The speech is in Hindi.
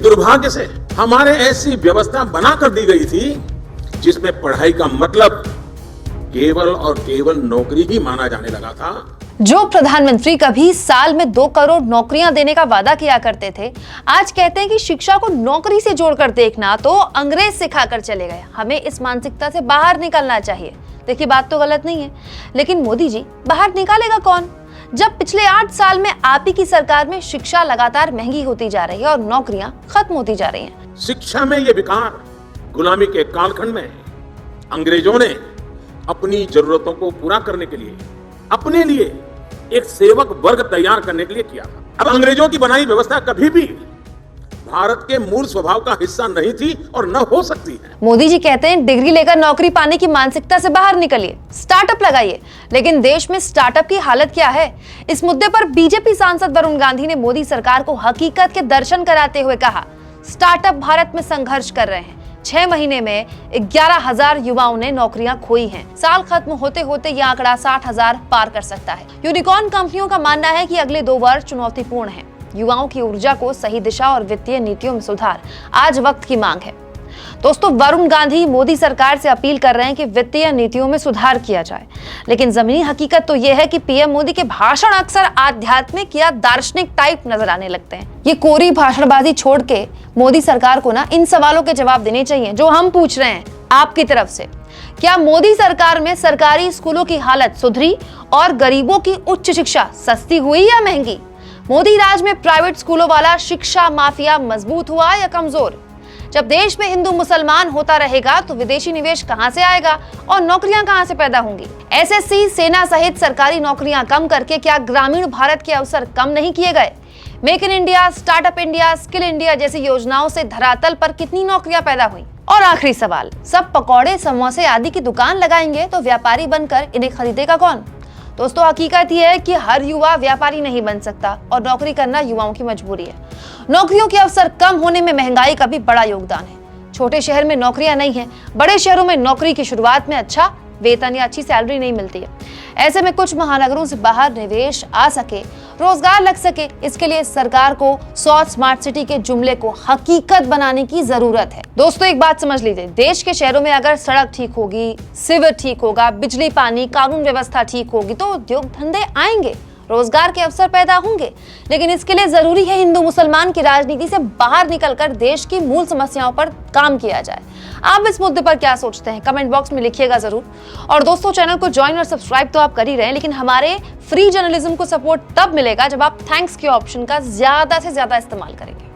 दुर्भाग्य से हमारे ऐसी व्यवस्था बना कर दी गई थी जिसमें पढ़ाई का मतलब केवल और केवल नौकरी ही माना जाने लगा था। जो प्रधानमंत्री कभी साल में 2 करोड़ नौकरियां देने का वादा किया करते थे, आज कहते हैं कि शिक्षा को नौकरी से जोड़कर देखना तो अंग्रेज सिखाकर चले गए। हमें इस मानसिकता से बाहर निकलना चाहिए। देखिए, बात तो गलत नहीं है, लेकिन मोदी जी बाहर निकालेगा कौन, जब पिछले 8 साल में आप ही की सरकार में शिक्षा लगातार महंगी होती जा रही है और नौकरियां खत्म होती जा रही हैं। शिक्षा में ये विकार गुलामी के कालखंड में अंग्रेजों ने अपनी जरूरतों को पूरा करने के लिए अपने लिए एक सेवक वर्ग तैयार करने के लिए किया था। अब अंग्रेजों की बनाई व्यवस्था कभी भी भारत के मूल स्वभाव का हिस्सा नहीं थी और न हो सकती है। मोदी जी कहते हैं डिग्री लेकर नौकरी पाने की मानसिकता से बाहर निकलिए, स्टार्टअप लगाइए। लेकिन देश में स्टार्टअप की हालत क्या है? इस मुद्दे पर बीजेपी सांसद वरुण गांधी ने मोदी सरकार को हकीकत के दर्शन कराते हुए कहा, स्टार्टअप भारत में संघर्ष कर रहे हैं। 6 महीने में 11,000 युवाओं ने नौकरियां खोई हैं। साल खत्म होते होते यह आंकड़ा 60,000 पार कर सकता है। यूनिकॉर्न कंपनियों का मानना है कि अगले 2 वर्ष चुनौतीपूर्ण हैं। युवाओं की ऊर्जा को सही दिशा और वित्तीय नीतियों में सुधार आज वक्त की मांग है। दोस्तों, वरुण गांधी मोदी सरकार से अपील कर रहे हैं कि वित्तीय नीतियों में सुधार किया जाए, लेकिन जमीनी हकीकत तो यह है कि पीएम मोदी के भाषण अक्सर आध्यात्मिक या दार्शनिक टाइप नजर आने लगते हैं। ये कोरी भाषणबाजी छोड़ के मोदी सरकार को ना इन सवालों के जवाब देने चाहिए जो हम पूछ रहे हैं आपकी तरफ से। क्या मोदी सरकार में सरकारी स्कूलों की हालत सुधरी और गरीबों की उच्च शिक्षा सस्ती हुई या महंगी? मोदी राज में प्राइवेट स्कूलों वाला शिक्षा माफिया मजबूत हुआ या कमजोर? जब देश में हिंदू मुसलमान होता रहेगा तो विदेशी निवेश कहां से आएगा और नौकरियां कहां से पैदा होंगी? एसएससी, सेना सहित सरकारी नौकरियां कम करके क्या ग्रामीण भारत के अवसर कम नहीं किए गए? Make in India, startup India, skill India जैसी योजनाओं से धरातल पर कितनी नौकरियां पैदा हुई? और आखिरी सवाल, सब पकौड़े, समोसे आदि की दुकान लगाएंगे तो व्यापारी बनकर इन्हें खरीदेगा कौन? दोस्तों, हकीकत यह है कि हर युवा व्यापारी नहीं बन सकता और नौकरी करना युवाओं की मजबूरी है। नौकरियों के अवसर कम होने में महंगाई का भी बड़ा योगदान है। छोटे शहर में नौकरियां नहीं है, बड़े शहरों में नौकरी की शुरुआत में अच्छा वेतन या अच्छी सैलरी नहीं मिलती है। ऐसे में कुछ महानगरों से बाहर निवेश आ सके, रोजगार लग सके, इसके लिए सरकार को 100 स्मार्ट सिटी के जुमले को हकीकत बनाने की जरूरत है। दोस्तों, एक बात समझ लीजिए, देश के शहरों में अगर सड़क ठीक होगी, सीवर ठीक होगा, बिजली पानी कानून व्यवस्था ठीक होगी तो उद्योग धंधे आएंगे, रोजगार के अवसर पैदा होंगे। लेकिन इसके लिए जरूरी है हिंदू मुसलमान की राजनीति से बाहर निकलकर देश की मूल समस्याओं पर काम किया जाए। आप इस मुद्दे पर क्या सोचते हैं? कमेंट बॉक्स में लिखिएगा जरूर। और दोस्तों, चैनल को ज्वाइन और सब्सक्राइब तो आप कर ही रहे हैं, लेकिन हमारे फ्री जर्नलिज्म को सपोर्ट तब मिलेगा जब आप थैंक्स के ऑप्शन का ज्यादा से ज्यादा इस्तेमाल करेंगे।